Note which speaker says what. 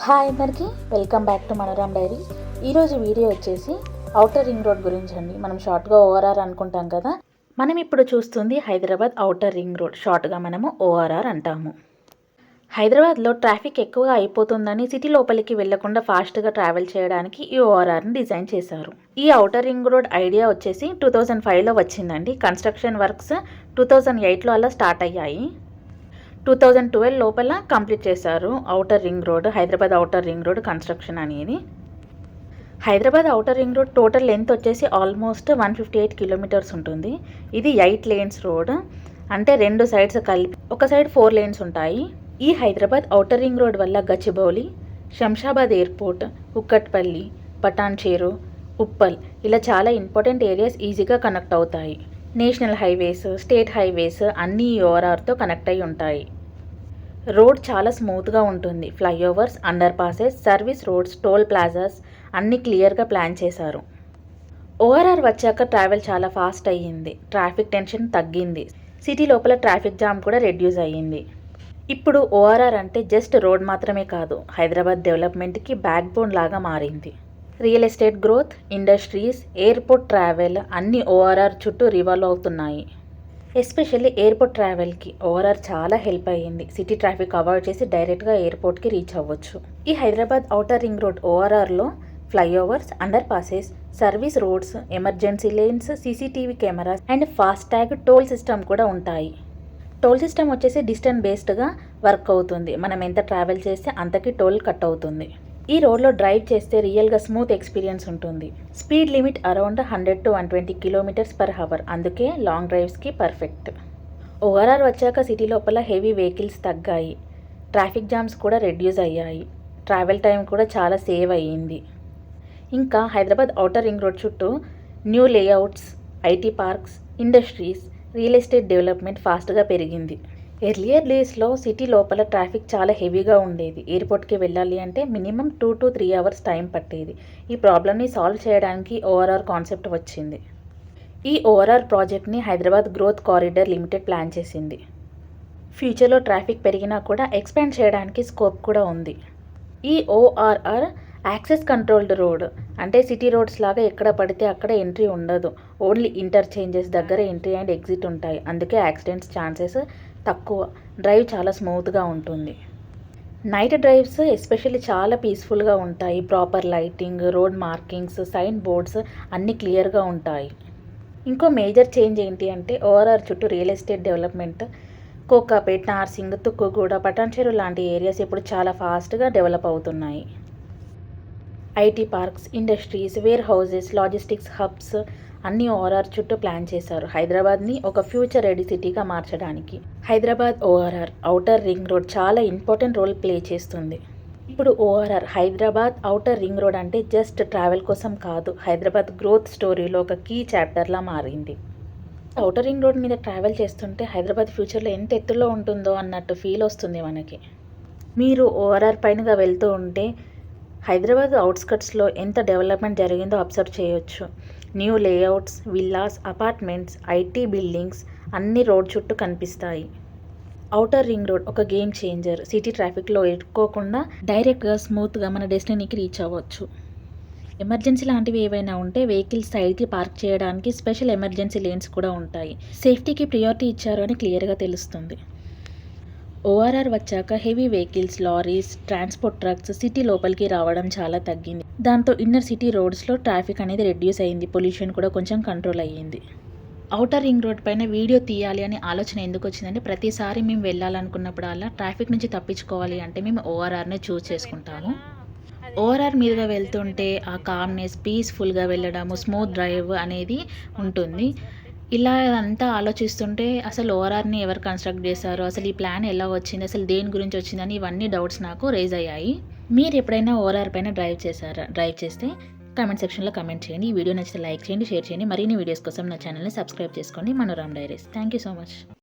Speaker 1: Hi అందరికీ, welcome back to మనోరామ్ dairy. ఈరోజు video వచ్చేసి ఔటర్ రింగ్ రోడ్ గురించి అండి. మనం షార్ట్గా ఓఆర్ఆర్ అనుకుంటాం కదా. మనం ఇప్పుడు చూస్తుంది హైదరాబాద్ ఔటర్ రింగ్ రోడ్, షార్ట్గా మనము ఓఆర్ఆర్ అంటాము. హైదరాబాద్లో ట్రాఫిక్ ఎక్కువగా అయిపోతుందని సిటీ లోపలికి వెళ్లకుండా ఫాస్ట్గా ట్రావెల్ చేయడానికి ఈ ఓఆర్ఆర్ని డిజైన్ చేశారు. ఈ ఔటర్ రింగ్ రోడ్ ఐడియా వచ్చేసి 2005లో వచ్చిందండి. కన్స్ట్రక్షన్ వర్క్స్ 2008లో అలా స్టార్ట్ అయ్యాయి. 2012 లోపల కంప్లీట్ చేశారు outer ring road, Hyderabad outer ring road construction అనేది. Hyderabad outer ring road total length వచ్చేసి ఆల్మోస్ట్ 158 కిలోమీటర్స్ ఉంటుంది. ఇది 8 లేన్స్ రోడ్, అంటే 2 సైడ్స్ కలిపి ఒక సైడ్ 4 లేన్స్ ఉంటాయి. ఈ హైదరాబాద్ ఔటర్ రింగ్ రోడ్ వల్ల గచ్చిబౌలి, శంషాబాద్ ఎయిర్పోర్ట్, కుక్కట్పల్లి, పటాన్చేరు, ఉప్పల్ ఇలా చాలా ఇంపార్టెంట్ ఏరియాస్ ఈజీగా కనెక్ట్ అవుతాయి. నేషనల్ హైవేస్, స్టేట్ హైవేస్ అన్నీ ఈ ఓఆర్ఆర్తో కనెక్ట్ అయి ఉంటాయి. రోడ్ చాలా స్మూత్గా ఉంటుంది. Flyovers, underpasses, service roads, toll plazas అన్నీ క్లియర్గా ప్లాన్ చేశారు. ఓఆర్ఆర్ వచ్చాక ట్రావెల్ చాలా ఫాస్ట్ అయ్యింది. ట్రాఫిక్ టెన్షన్ తగ్గింది. సిటీ లోపల ట్రాఫిక్ జామ్ కూడా రెడ్యూస్ అయ్యింది. ఇప్పుడు ఓఆర్ఆర్ అంటే జస్ట్ రోడ్ మాత్రమే కాదు, హైదరాబాద్ డెవలప్మెంట్కి బ్యాక్ బోన్ లాగా మారింది. Real estate growth, industries, airport travel అన్నీ ఓఆర్ఆర్ చుట్టూ రివాల్వ్ అవుతున్నాయి. ఎస్పెషల్లీ ఎయిర్పోర్ట్ ట్రావెల్కి ఓఆర్ఆర్ చాలా హెల్ప్ అయ్యింది. సిటీ ట్రాఫిక్ అవాయిడ్ చేసి డైరెక్ట్గా ఎయిర్పోర్ట్కి రీచ్ అవ్వచ్చు. ఈ హైదరాబాద్ ఔటర్ రింగ్ రోడ్ ఓఆర్ఆర్లో flyovers, underpasses, service roads, emergency lanes, CCTV cameras and FASTag toll system కూడా ఉంటాయి. టోల్ సిస్టమ్ వచ్చేసి డిస్టెన్స్ బేస్డ్గా వర్క్ అవుతుంది. మనం ఎంత ట్రావెల్ చేస్తే అంతకి టోల్ కట్ అవుతుంది. ఈ రోడ్లో డ్రైవ్ చేస్తే రియల్గా స్మూత్ ఎక్స్పీరియన్స్ ఉంటుంది. Speed limit around 100 to 120 km/h, అందుకే లాంగ్ డ్రైవ్స్కి పర్ఫెక్ట్. ఓఆర్ఆర్ వచ్చాక సిటీ లోపల హెవీ వెహికల్స్ తగ్గాయి. ట్రాఫిక్ జామ్స్ కూడా రెడ్యూస్ అయ్యాయి. ట్రావెల్ టైం కూడా చాలా సేవ్ అయ్యింది. ఇంకా హైదరాబాద్ ఔటర్ రింగ్ రోడ్ చుట్టూ new layouts, IT parks, industries, real estate development ఫాస్ట్గా పెరిగింది. ఎర్లియర్ డేస్లో సిటీ లోపల ట్రాఫిక్ చాలా హెవీగా ఉండేది. ఎయిర్పోర్ట్కి వెళ్ళాలి అంటే మినిమం 2 to 3 hours టైం పట్టేది. ఈ ప్రాబ్లమ్ని సాల్వ్ చేయడానికి ఓఆర్ఆర్ కాన్సెప్ట్ వచ్చింది. ఈ ఓఆర్ఆర్ ప్రాజెక్ట్ని Hyderabad growth corridor limited plan చేసింది. ఫ్యూచర్లో ట్రాఫిక్ పెరిగినా కూడా ఎక్స్పాండ్ చేయడానికి స్కోప్ కూడా ఉంది. ఈ ఓఆర్ఆర్ యాక్సెస్ కంట్రోల్డ్ రోడ్, అంటే సిటీ రోడ్స్ లాగా ఎక్కడ పడితే అక్కడ ఎంట్రీ ఉండదు. ఓన్లీ ఇంటర్చేంజెస్ దగ్గర ఎంట్రీ అండ్ ఎగ్జిట్ ఉంటాయి. అందుకే యాక్సిడెంట్స్ ఛాన్సెస్ తక్కువ. డ్రైవ్ చాలా స్మూత్గా ఉంటుంది. నైట్ డ్రైవ్స్ ఎస్పెషల్లీ చాలా పీస్ఫుల్గా ఉంటాయి. Proper lighting, road markings, sign boards అన్నీ క్లియర్గా ఉంటాయి. ఇంకో మేజర్ చేంజ్ ఏంటి అంటే ఓఆర్ఆర్ చుట్టూ real estate development. Kokapet, Narsingi, Tukkuguda, Patancheru లాంటి ఏరియాస్ ఇప్పుడు చాలా ఫాస్ట్గా డెవలప్ అవుతున్నాయి. IT parks, industries, warehouses, logistics hubs అన్నీ ఓఆర్ఆర్ చుట్టూ ప్లాన్ చేశారు. హైదరాబాద్ని ఒక ఫ్యూచర్ రెడీ సిటీగా మార్చడానికి Hyderabad ORR outer ring road చాలా ఇంపార్టెంట్ రోల్ ప్లే చేస్తుంది. ఇప్పుడు ORR Hyderabad outer ring road అంటే జస్ట్ ట్రావెల్ కోసం కాదు, హైదరాబాద్ గ్రోత్ స్టోరీలో ఒక కీ చాప్టర్లా మారింది. ఔటర్ రింగ్ రోడ్ మీద ట్రావెల్ చేస్తుంటే హైదరాబాద్ ఫ్యూచర్లో ఎంత ఎత్తులో ఉంటుందో అన్నట్టు ఫీల్ వస్తుంది మనకి. మీరు ఓఆర్ఆర్ పైనగా వెళ్తూ ఉంటే హైదరాబాద్ అవుట్స్కట్స్లో ఎంత డెవలప్మెంట్ జరిగిందో అబ్జర్వ్ చేయొచ్చు. New layouts, villas, apartments, IT buildings అన్ని రోడ్ చుట్టూ కనిపిస్తాయి. ఔటర్ రింగ్ రోడ్ ఒక గేమ్ చేంజర్. సిటీ ట్రాఫిక్లో ఇరుక్కోకుండా డైరెక్ట్గా స్మూత్గా మన డెస్టినీకి రీచ్ అవ్వచ్చు. ఎమర్జెన్సీ లాంటివి ఏవైనా ఉంటే వెహికల్స్ సైడ్కి పార్క్ చేయడానికి స్పెషల్ ఎమర్జెన్సీ లేన్స్ కూడా ఉంటాయి. సేఫ్టీకి ప్రియారిటీ ఇచ్చారు అని క్లియర్గా తెలుస్తుంది. ఓఆర్ఆర్ వచ్చాక heavy vehicles, lorries, transport trucks city లోపలికి రావడం చాలా తగ్గింది. దాంతో ఇన్నర్ సిటీ రోడ్స్లో ట్రాఫిక్ అనేది రెడ్యూస్ అయ్యింది. పొల్యూషన్ కూడా కొంచెం కంట్రోల్ అయ్యింది. ఔటర్ రింగ్ రోడ్ పైన వీడియో తీయాలి అనే ఆలోచన ఎందుకు వచ్చిందంటే ప్రతిసారి మేము వెళ్ళాలనుకున్నప్పుడల్లా ట్రాఫిక్ నుంచి తప్పించుకోవాలి అంటే మేము ఓఆర్ఆర్నే చూస్ చేసుకుంటాము. ఓఆర్ఆర్ మీదుగా వెళ్తుంటే ఆ కామ్నెస్, పీస్ఫుల్గా వెళ్ళడము, స్మూత్ డ్రైవ్ అనేది ఉంటుంది. ఇలా అంతా ఆలోచిస్తుంటే అసలు ఓఆర్ఆర్ని ఎవరు కన్స్ట్రక్ట్ చేశారు, అసలు ఈ ప్లాన్ ఎలా వచ్చింది, అసలు దేని గురించి వచ్చిందని ఇవన్నీ డౌట్స్ నాకు రేజ్ అయ్యాయి. మీరు ఎప్పుడైనా ఓఆర్ఆర్ పైన డ్రైవ్ చేస్తే కామెంట్ సెక్షన్లో కామెంట్ చేయండి. ఈ వీడియో నచ్చితే లైక్ చేయండి, షేర్ చేయండి. మరిన్ని వీడియోస్ కోసం నా ఛానల్ని సబ్స్క్రైబ్ చేసుకోండి. Manoram Diaries. Thank you so much.